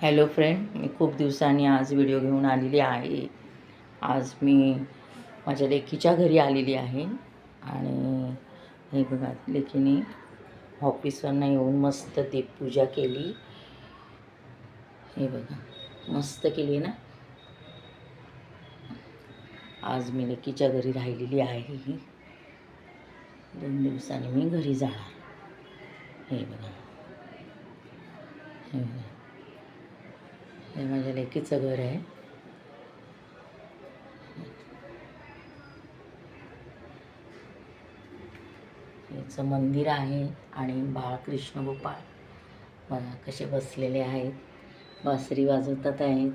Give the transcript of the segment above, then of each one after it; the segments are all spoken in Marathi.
हॅलो फ्रेंड, मी खूप दिवसांनी आज व्हिडिओ घेऊन आलेली आहे. आज मी माझ्या लेकीच्या घरी आलेली आहे आणि हे बघा, लेकीने ऑफिसवरनं येऊन मस्त दीपपूजा केली. हे बघा, मस्त केली ना. आज मी लेकीच्या घरी राहिलेली आहे. 2 दिवसांनी मी घरी जाणार. हे बघा, हे माझ्या लेकीचं घर आहे. याचं मंदिर आहे आणि बाळकृष्ण गोपाळ बघा कसे बसलेले आहेत, बासरी वाजवतात आहेत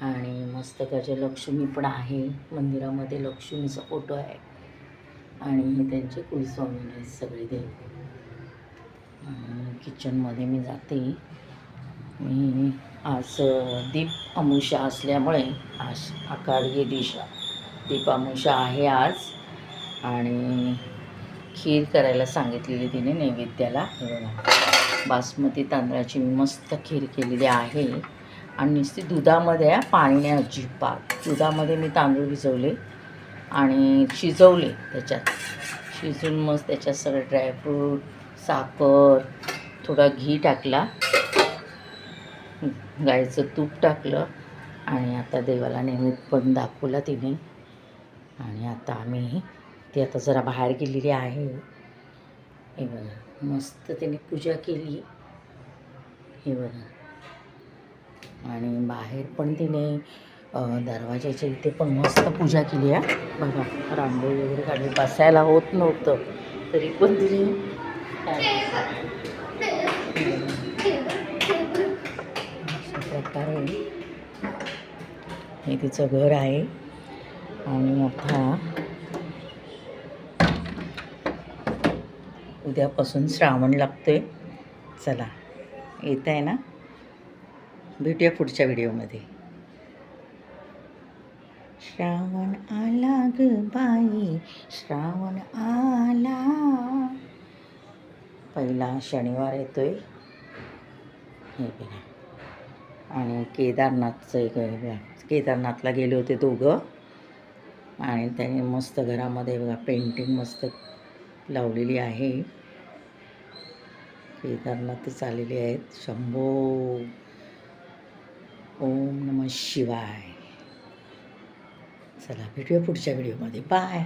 आणि मस्त गजलक्ष्मी पण आहे. मंदिरामध्ये लक्ष्मीचा फोटो आहे आणि हे त्यांचे कुलस्वामी आहेत सगळे देव. किचनमध्ये मी जाते. मी आज दीप अमावस्या असल्यामुळे आज आकाडी दिशा दीप अमावस्या आहे आज आणि खीर करायला सांगितलेली तिने नैवेद्याला. हे बघा, बासमती तांदळाची मस्त खीर केलेली आहे आणि नुसती दुधामध्ये, पाणी नाही अजिबात. दुधामध्ये मी तांदूळ भिजवले आणि शिजवले. त्याच्यात शिजून मस्त त्याच्यात सगळे ड्रायफ्रूट, साखर, थोडा घी टाकला, गाईचं तूप टाकलं आणि आता देवाला नैवेद्य पण दाखवला तिने. आणि आता आम्ही ती आता जरा बाहेर गेलेली आहे. हे बघा, मस्त तिने पूजा केली. हे बघा, आणि बाहेर पण तिने दरवाजाच्या इथे पण मस्त पूजा केली आहे. बघा, रांगोळी वगैरे काढली. बसायला होत नव्हतं तरी पण तिने अशा प्रकारे हे तिचं घर आहे. आणि आता उद्यापासून श्रावण लागतोय. चला, येत आहे ना. भेटूया पुढच्या व्हिडिओमध्ये. श्रावण आला ग बाई, श्रावण आला. पहिला शनिवार येतोय. हे बघा, आणि केदारनाथला गेले होते दोघं आणि त्याने मस्त घरामध्ये बघा पेंटिंग मस्त लावलेली आहे. केदारनाथच आलेले आहेत. शंभो ओम नमः शिवाय. चला, भेटूया पुढच्या व्हिडिओमध्ये. बाय.